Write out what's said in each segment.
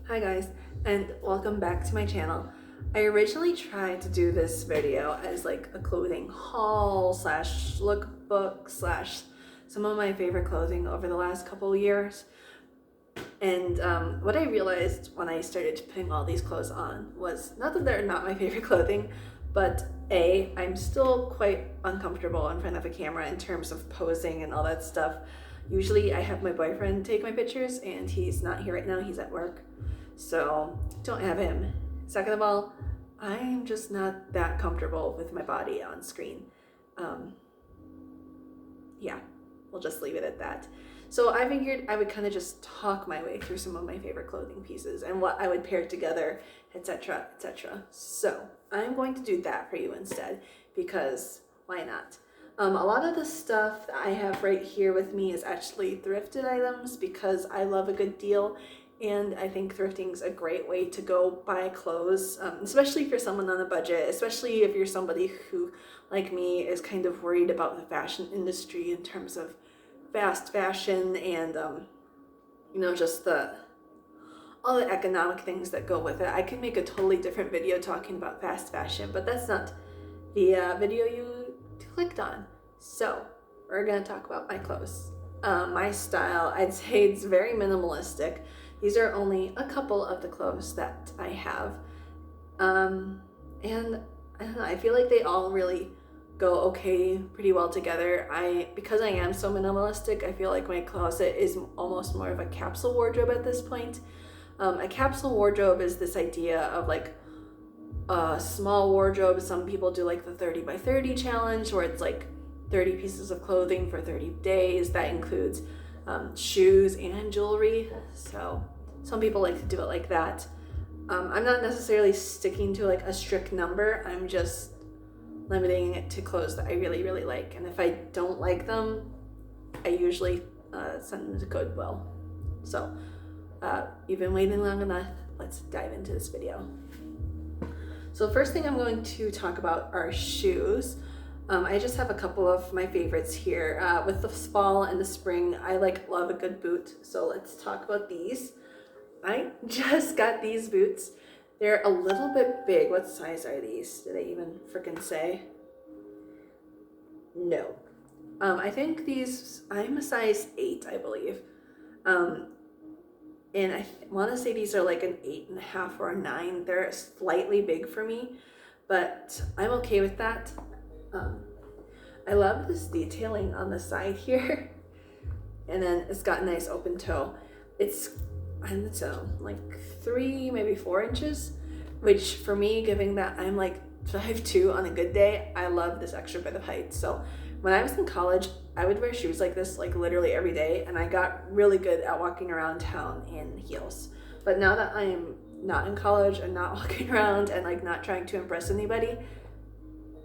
Hi guys, and welcome back to my channel. I originally tried to do this video as like a clothing haul slash lookbook slash some of my favorite clothing over the last couple of years. And what I realized when I started putting all these clothes on was not that they're not my favorite clothing, but I'm still quite uncomfortable in front of a camera in terms of posing and all that stuff. Usually I have my boyfriend take my pictures and he's not here right now, he's at work. So don't have him. Second of all, I'm just not that comfortable with my body on screen. Yeah, we'll just leave it at that. So I figured I would kind of just talk my way through some of my favorite clothing pieces and what I would pair together, etc., etc. So I'm going to do that for you instead, because why not? A lot of the stuff that I have right here with me is actually thrifted items because I love a good deal. And I think thrifting is a great way to go buy clothes, especially if you're someone on a budget, especially if you're somebody who, like me, is kind of worried about the fashion industry in terms of fast fashion and, just all the economic things that go with it. I could make a totally different video talking about fast fashion, but that's not the video you clicked on. So we're going to talk about my clothes. My style, I'd say it's very minimalistic. These are only a couple of the clothes that I have. And I don't know, I feel like they all really go okay pretty well together. Because I am so minimalistic, I feel like my closet is almost more of a capsule wardrobe at this point. A capsule wardrobe is this idea of like a small wardrobe. Some people do like the 30 by 30 challenge where it's like 30 pieces of clothing for 30 days. That includes shoes and jewelry. So some people like to do it like that. I'm not necessarily sticking to like a strict number. I'm just limiting it to clothes that I really, really like. And if I don't like them, I usually send them to Goodwill. So you've been waiting long enough. Let's dive into this video. So the first thing I'm going to talk about are shoes. I just have a couple of my favorites here. With the fall and the spring, I love a good boot. So let's talk about these. I just got these boots. They're a little bit big. What size are these? Did they even freaking say? No. I think these, I'm a size 8, I believe. And I want to say these are like an 8.5 or a 9. They're slightly big for me, but I'm okay with that. I love this detailing on the side here. And then it's got a nice open toe. It's, I don't know, like 3, maybe 4 inches, which for me, given that I'm like 5'2" on a good day, I love this extra bit of height. So when I was in college, I would wear shoes like this like literally every day, and I got really good at walking around town in heels. But now that I'm not in college and not walking around and like not trying to impress anybody,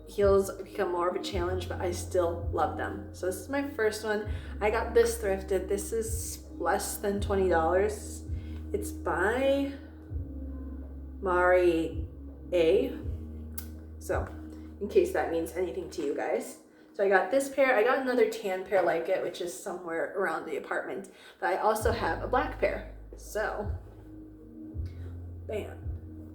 heels become more of a challenge, but I still love them. So this is my first one. I got this thrifted. This is less than $20. It's by Mari A. So in case that means anything to you guys. So I got this pair. I got another tan pair like it, which is somewhere around the apartment. But I also have a black pair. So, bam.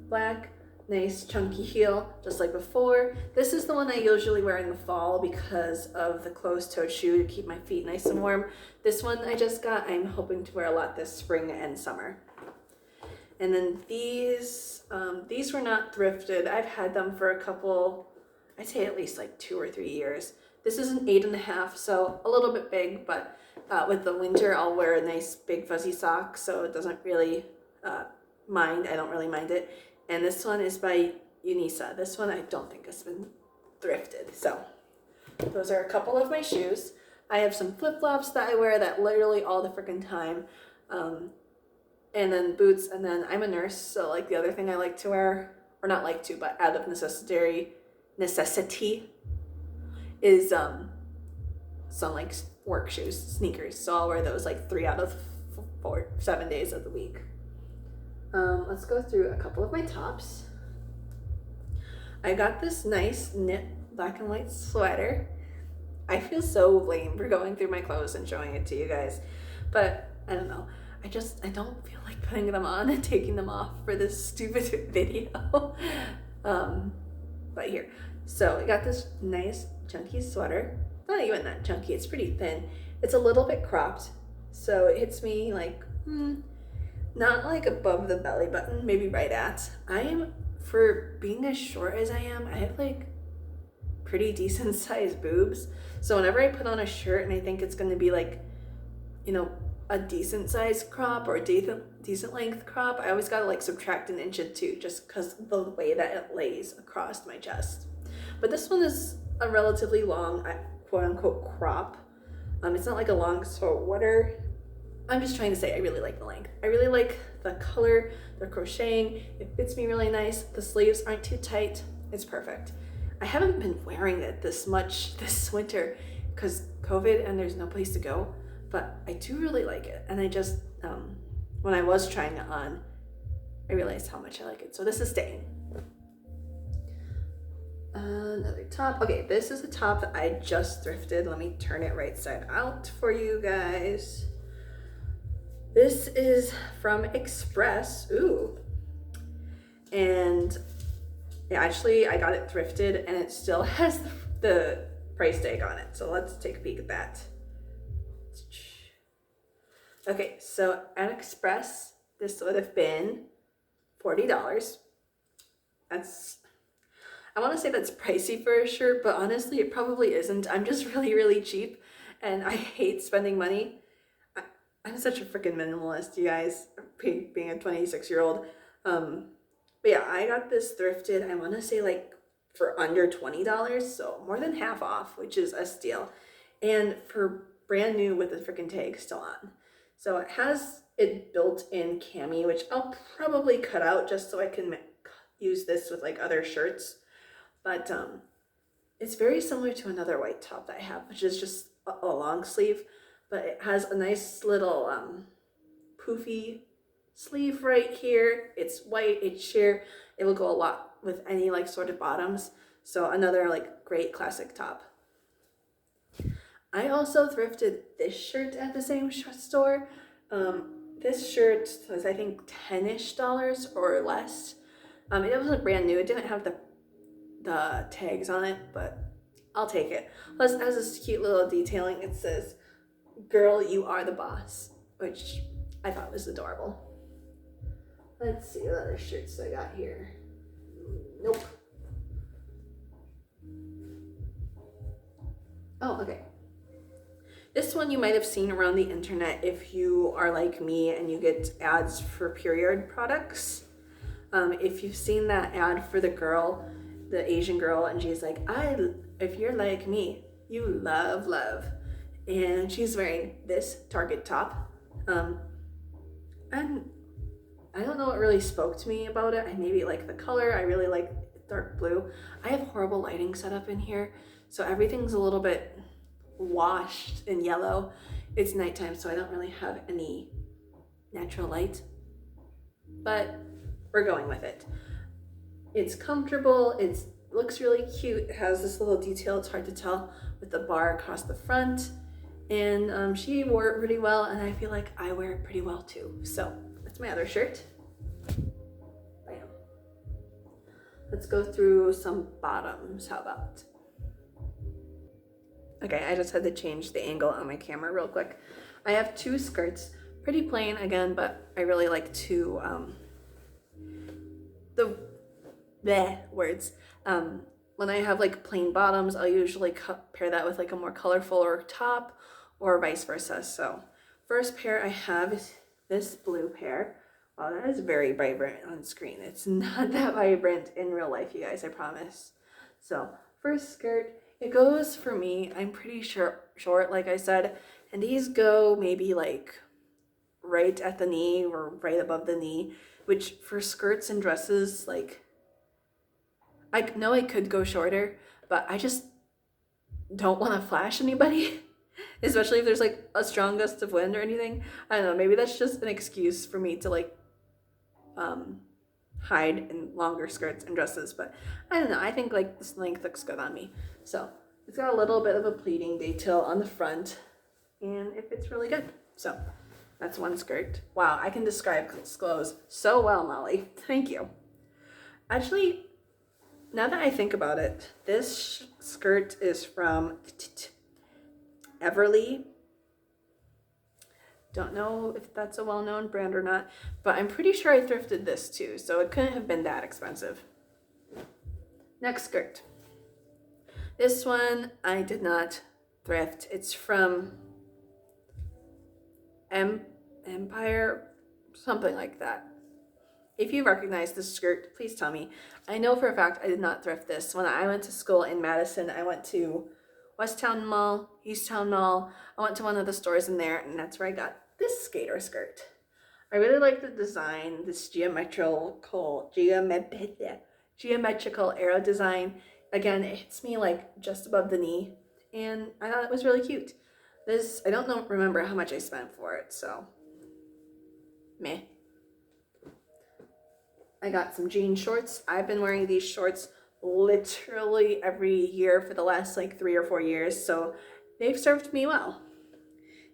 Black, nice chunky heel, just like before. This is the one I usually wear in the fall because of the closed-toed shoe to keep my feet nice and warm. This one I just got, I'm hoping to wear a lot this spring and summer. And then these were not thrifted. I've had them for a couple, I'd say at least like 2 or 3 years. This is an 8.5, so a little bit big, but with the winter, I'll wear a nice big fuzzy sock, so it doesn't really mind. I don't really mind it. And this one is by Unisa. This one I don't think has been thrifted. So those are a couple of my shoes. I have some flip-flops that I wear that literally all the freaking time. And then boots, and then I'm a nurse, so like the other thing I like to wear, or not like to, but out of necessity is some like work shoes, sneakers. So I'll wear those like 3 out of 7 days of the week. Let's go through a couple of my tops. I got this nice knit black and white sweater. I feel so lame for going through my clothes and showing it to you guys, but I don't know. I don't feel like putting them on and taking them off for this stupid video. But here, so I got this nice chunky sweater. Not even that chunky, it's pretty thin. It's a little bit cropped, so it hits me like, not like above the belly button, maybe right at. For being as short as I am, I have like pretty decent sized boobs. So whenever I put on a shirt and I think it's gonna be like, a decent size crop or a decent length crop, I always gotta like subtract an inch or two just because the way that it lays across my chest. But this one is a relatively long, quote unquote, crop. It's not like a long sweater. I'm just trying to say I really like the length. I really like the color, the crocheting. It fits me really nice. The sleeves aren't too tight. It's perfect. I haven't been wearing it this much this winter because COVID and there's no place to go. But I do really like it, and I just, when I was trying it on, I realized how much I like it. So this is staying. Another top. Okay, this is a top that I just thrifted. Let me turn it right side out for you guys. This is from Express. Ooh. And actually, I got it thrifted, and it still has the price tag on it. So let's take a peek at that. Okay, so at Express, this would have been $40. I want to say that's pricey for a shirt, but honestly, it probably isn't. I'm just really, really cheap, and I hate spending money. I'm such a freaking minimalist, you guys, being a 26-year-old. But yeah, I got this thrifted, I want to say like for under $20, so more than half off, which is a steal. And for brand new with the freaking tag still on. So it has it built in cami, which I'll probably cut out just so I can use this with like other shirts. But it's very similar to another white top that I have, which is just a long sleeve, but it has a nice little poofy sleeve right here. It's white, it's sheer. It will go a lot with any like sort of bottoms. So another like great classic top. I also thrifted this shirt at the same store. This shirt was, I think, $10-ish or less. It wasn't brand new. It didn't have the tags on it, but I'll take it. Plus, it has this cute little detailing. It says, "Girl, you are the boss," which I thought was adorable. Let's see what other shirts I got here. Nope. Oh, okay. This one you might have seen around the internet if you are like me and you get ads for period products. If you've seen that ad for the girl, the Asian girl, and she's like, if you're like me, you love love. And she's wearing this Target top. And I don't know what really spoke to me about it. I maybe like the color. I really like dark blue. I have horrible lighting set up in here, so everything's a little bit washed in yellow. It's nighttime, so I don't really have any natural light, but we're going with it. It's comfortable, it looks really cute, it has this little detail, it's hard to tell, with the bar across the front, and she wore it pretty well, and I feel like I wear it pretty well too. So that's my other shirt. Bam. Let's go through some bottoms. How about? Okay, I just had to change the angle on my camera real quick. I have two skirts, pretty plain again, but I really like to, when I have like plain bottoms, I'll usually pair that with like a more colorful or top or vice versa. So first pair I have is this blue pair. Wow, that is very vibrant on screen. It's not that vibrant in real life, you guys, I promise. So first skirt, it goes for me, I'm pretty short, like I said, and these go maybe like right at the knee or right above the knee, which for skirts and dresses, like, I know I could go shorter, but I just don't want to flash anybody, especially if there's like a strong gust of wind or anything. I don't know, maybe that's just an excuse for me to like hide in longer skirts and dresses, but I don't know, I think like this length looks good on me. So it's got a little bit of a pleating detail on the front and it fits really good. So That's one skirt. Wow, I can describe clothes so well, Molly. Thank you. Actually, now that I think about it, this skirt is from Everly. Don't know if that's a well-known brand or not, but I'm pretty sure I thrifted this too, so it couldn't have been that expensive. Next skirt. This one I did not thrift. It's from Empire, something like that. If you recognize this skirt, please tell me. I know for a fact I did not thrift this. When I went to school in Madison, I went to Westtown Mall, Easttown Mall. I went to one of the stores in there, and that's where I got this skater skirt. I really like the design, this geometrical arrow design. Again, it hits me like just above the knee, and I thought it was really cute. This, I don't remember how much I spent for it, so meh. I got some jean shorts. I've been wearing these shorts literally every year for the last like 3 or 4 years, so they've served me well.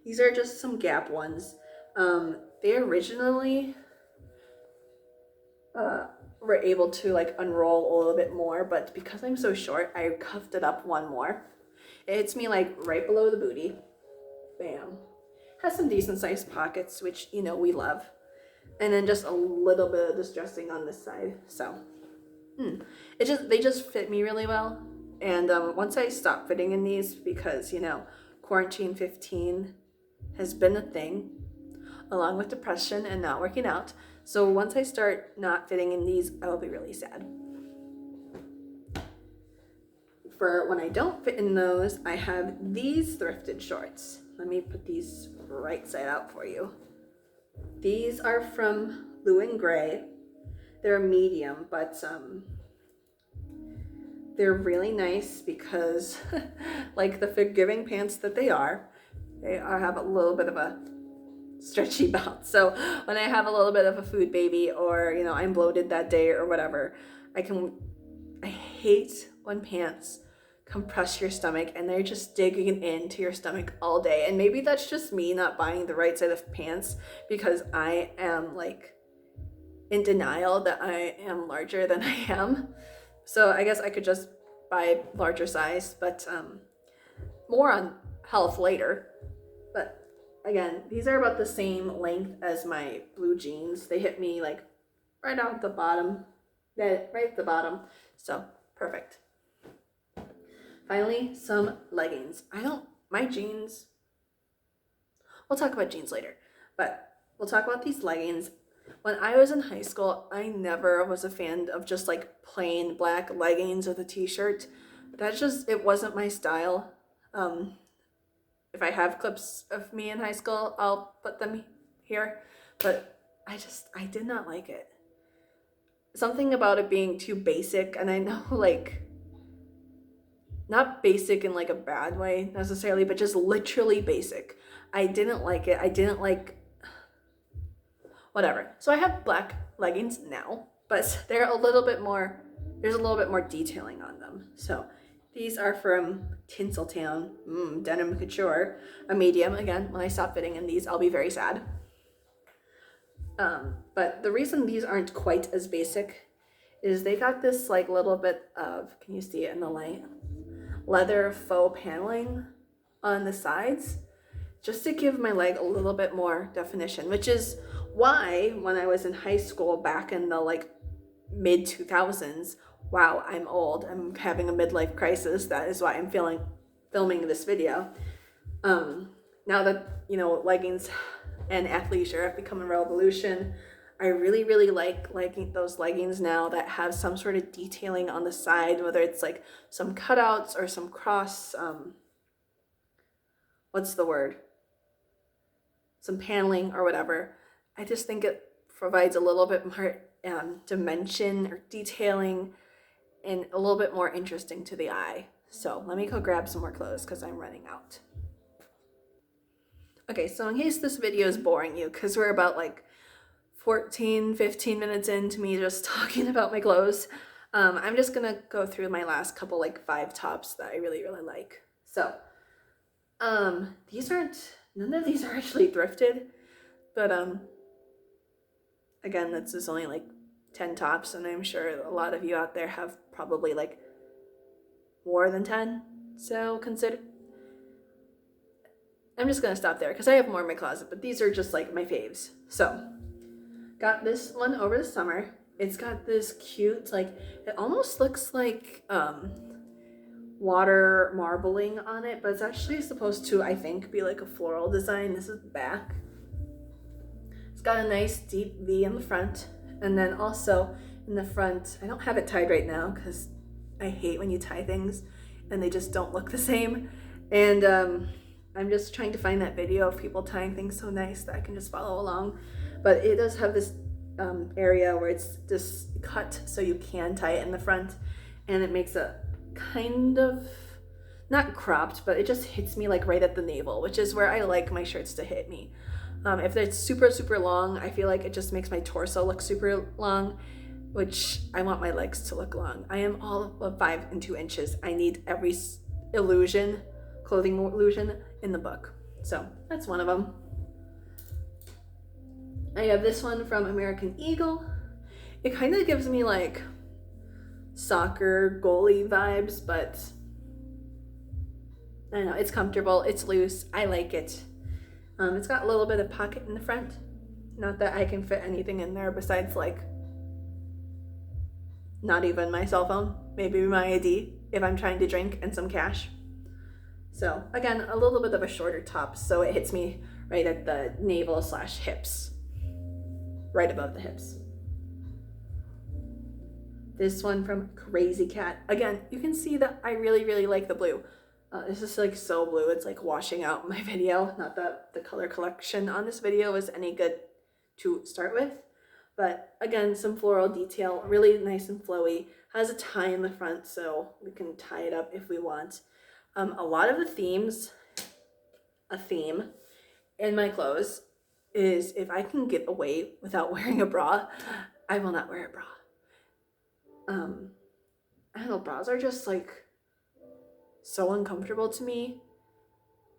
These are just some Gap ones. They originally were able to like unroll a little bit more, but because I'm so short, I cuffed it up one more. It hits me like right below the booty. Bam. Has some decent sized pockets, which you know we love. And then just a little bit of distressing on this side. So they just fit me really well. And once I stopped fitting in these, because you know quarantine 15 has been a thing, along with depression and not working out. So once I start not fitting in these, I will be really sad. For when I don't fit in those, I have these thrifted shorts. Let me put these right side out for you. These are from Lou & Grey. They're a medium, but they're really nice because like the forgiving pants that they have a little bit of a stretchy belt. So when I have a little bit of a food baby, or you know I'm bloated that day or whatever, I hate when pants compress your stomach and they're just digging into your stomach all day. And maybe that's just me not buying the right set of pants, because I am like in denial that I am larger than I am. So I guess I could just buy larger size, but more on health later. But again, these are about the same length as my blue jeans. They hit me like right out the bottom, right at the bottom. So perfect. Finally, some leggings. My jeans, we'll talk about jeans later, but we'll talk about these leggings. When I was in high school, I never was a fan of just like plain black leggings with a t-shirt. It wasn't my style. If I have clips of me in high school, I'll put them here, but I did not like it. Something about it being too basic, and I know like, not basic in like a bad way necessarily, but just literally basic. I didn't like it. I didn't like whatever. So I have black leggings now, but there's a little bit more detailing on them. So these are from Tinseltown, Denim Couture, a medium. Again, when I stop fitting in these, I'll be very sad. But the reason these aren't quite as basic is they got this like little bit of, can you see it in the light? Leather faux paneling on the sides, just to give my leg a little bit more definition, which is why when I was in high school back in the like mid 2000s, wow, I'm old, I'm having a midlife crisis, that is why I'm filming this video. Now that you know leggings and athleisure have become a revolution, I really, really like those leggings now that have some sort of detailing on the side, whether it's like some cutouts or some cross, what's the word? Some paneling or whatever. I just think it provides a little bit more dimension or detailing and a little bit more interesting to the eye. So let me go grab some more clothes because I'm running out. Okay, so in case this video is boring you, because we're about like 15 minutes into me just talking about my clothes, I'm just gonna go through my last couple like 5 tops that I really, really like. So none of these are actually thrifted. But again, that's just only like 10 tops, and I'm sure a lot of you out there have probably like more than 10. So consider, I'm just gonna stop there because I have more in my closet, but these are just like my faves. So got this one over the summer. It's got this cute, like, it almost looks like water marbling on it, but it's actually supposed to, I think, be like a floral design. This is the back. It's got a nice deep V in the front, and then also in the front, I don't have it tied right now because I hate when you tie things and they just don't look the same. And I'm just trying to find that video of people tying things so nice that I can just follow along. But it does have this area where it's just cut so you can tie it in the front, and it makes a kind of, not cropped, but it just hits me like right at the navel, which is where I like my shirts to hit me. If it's super, super long, I feel like it just makes my torso look super long, which I want my legs to look long. I am all of 5 and 2 inches. I need every clothing illusion in the book. So that's one of them. I have this one from American Eagle. It kind of gives me like soccer goalie vibes, but I don't know, it's comfortable, it's loose, I like it. It's got a little bit of pocket in the front. Not that I can fit anything in there besides like not even my cell phone, maybe my ID if I'm trying to drink, and some cash. So again, a little bit of a shorter top, so it hits me right at the navel / hips, right above the hips. This one from Crazy Cat. Again, you can see that I really, really like the blue. This is like so blue, it's like washing out my video. Not that the color collection on this video was any good to start with, but again, some floral detail, really nice and flowy. Has a tie in the front, so we can tie it up if we want. A lot of the themes, a theme in my clothes is if I can get away without wearing a bra, I will not wear a bra. I don't know, bras are just like so uncomfortable to me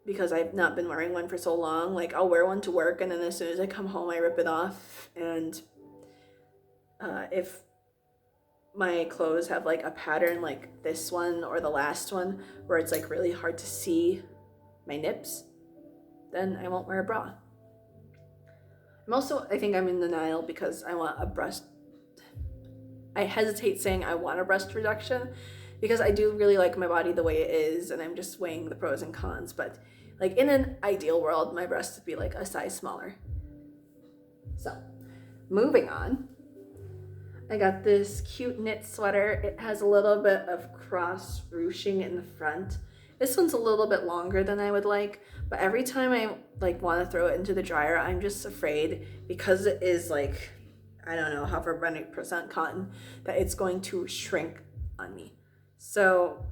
because I've not been wearing one for so long. Like I'll wear one to work, and then as soon as I come home I rip it off. And if my clothes have like a pattern like this one or the last one where it's like really hard to see my nips, then I won't wear a bra. I think I'm in denial because I want a breast. I hesitate saying I want a breast reduction because I do really like my body the way it is, and I'm just weighing the pros and cons. But like in an ideal world, my breast would be like a size smaller. So moving on, I got this cute knit sweater. It has a little bit of cross ruching in the front. This one's a little bit longer than I would like, but every time I like want to throw it into the dryer, I'm just afraid because it is like, I don't know, however many % cotton, that it's going to shrink on me. So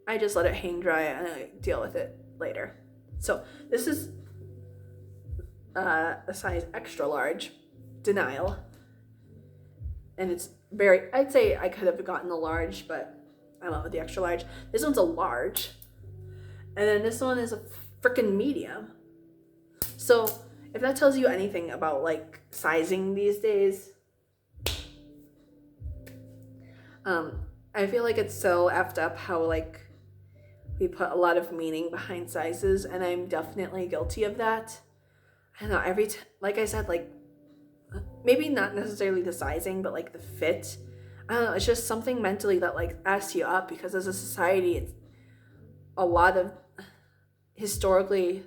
I just let it hang dry and I deal with it later. So this is a size extra large, denial. And it's very, I'd say I could have gotten a large, but I went with the extra large. This one's a large. And then this one is a freaking medium. So if that tells you anything about like sizing these days, I feel like it's so effed up how like we put a lot of meaning behind sizes, and I'm definitely guilty of that. I don't know, like I said, like maybe not necessarily the sizing, but like the fit. I don't know, it's just something mentally that like asks you up, because as a society, it's a lot of historically,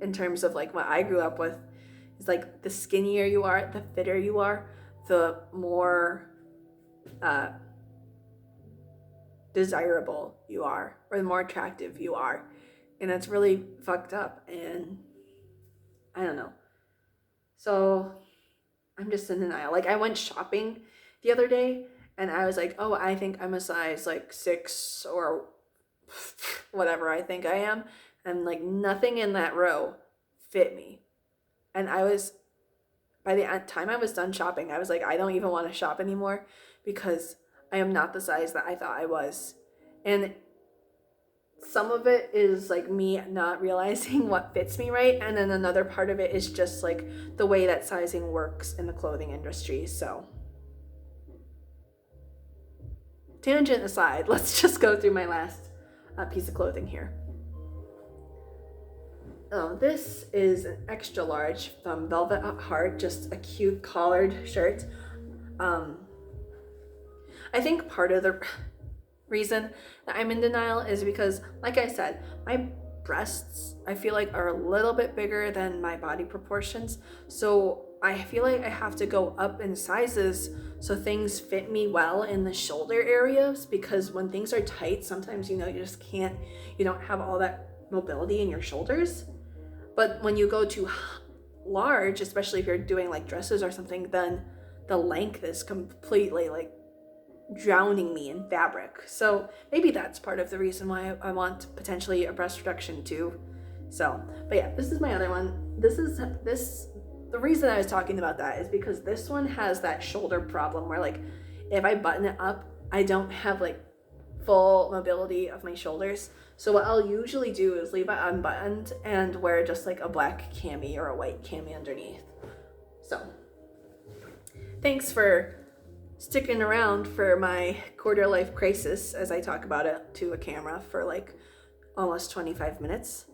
in terms of like what I grew up with, is like the skinnier you are, the fitter you are, the more desirable you are, or the more attractive you are. And that's really fucked up, and I don't know. So I'm just in denial. Like I went shopping the other day and I was like, oh, I think I'm a size like 6 or whatever I think I am. And like nothing in that row fit me. And by the time I was done shopping, I was like, I don't even want to shop anymore because I am not the size that I thought I was. And some of it is like me not realizing what fits me right, and then another part of it is just like the way that sizing works in the clothing industry. So tangent aside, let's just go through my last piece of clothing here. This is an extra large from Velvet at Heart, just a cute collared shirt. I think part of the reason that I'm in denial is because, like I said, my breasts I feel like are a little bit bigger than my body proportions. So I feel like I have to go up in sizes so things fit me well in the shoulder areas, because when things are tight, sometimes, you just can't, you don't have all that mobility in your shoulders. But when you go too large, especially if you're doing like dresses or something, then the length is completely like drowning me in fabric. So maybe that's part of the reason why I want potentially a breast reduction too. So, but yeah, this is my other one. The reason I was talking about that is because this one has that shoulder problem where like if I button it up, I don't have like full mobility of my shoulders. So what I'll usually do is leave it unbuttoned and wear just like a black cami or a white cami underneath. So thanks for sticking around for my quarter life crisis as I talk about it to a camera for like almost 25 minutes.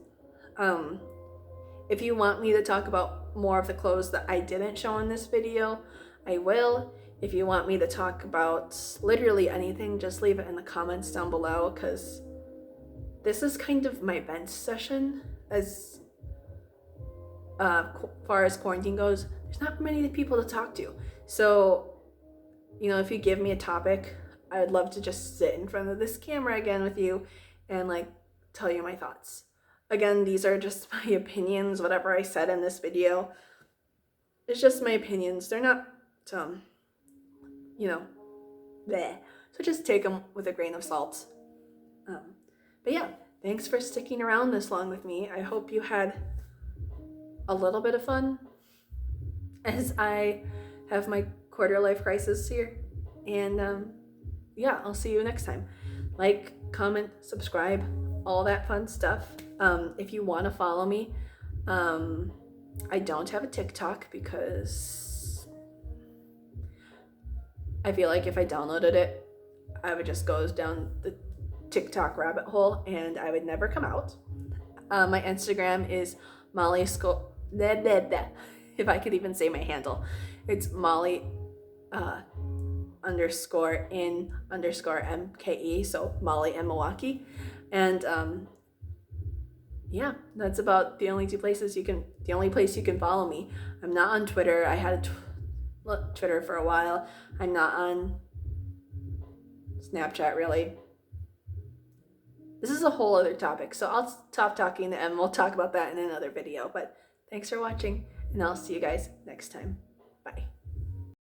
If you want me to talk about more of the clothes that I didn't show in this video, I will. If you want me to talk about literally anything, just leave it in the comments down below, because this is kind of my vent session as far as quarantine goes. There's not many people to talk to. So, if you give me a topic, I would love to just sit in front of this camera again with you and like tell you my thoughts. Again, these are just my opinions. Whatever I said in this video, it's just my opinions. They're not, bleh. So just take them with a grain of salt. But yeah, thanks for sticking around this long with me. I hope you had a little bit of fun as I have my quarter life crisis here. And yeah, I'll see you next time. Like, comment, subscribe, all that fun stuff. If you want to follow me, I don't have a TikTok because I feel like if I downloaded it, I would just go down the TikTok rabbit hole and I would never come out. My Instagram is Molly if I could even say my handle. It's Molly _in_MKE, so Molly and Milwaukee. And yeah, that's about the only place you can follow me. I'm not on Twitter. I had Twitter for a while. I'm not on Snapchat really. This is a whole other topic, so I'll stop talking and we'll talk about that in another video. But thanks for watching, and I'll see you guys next time. Bye.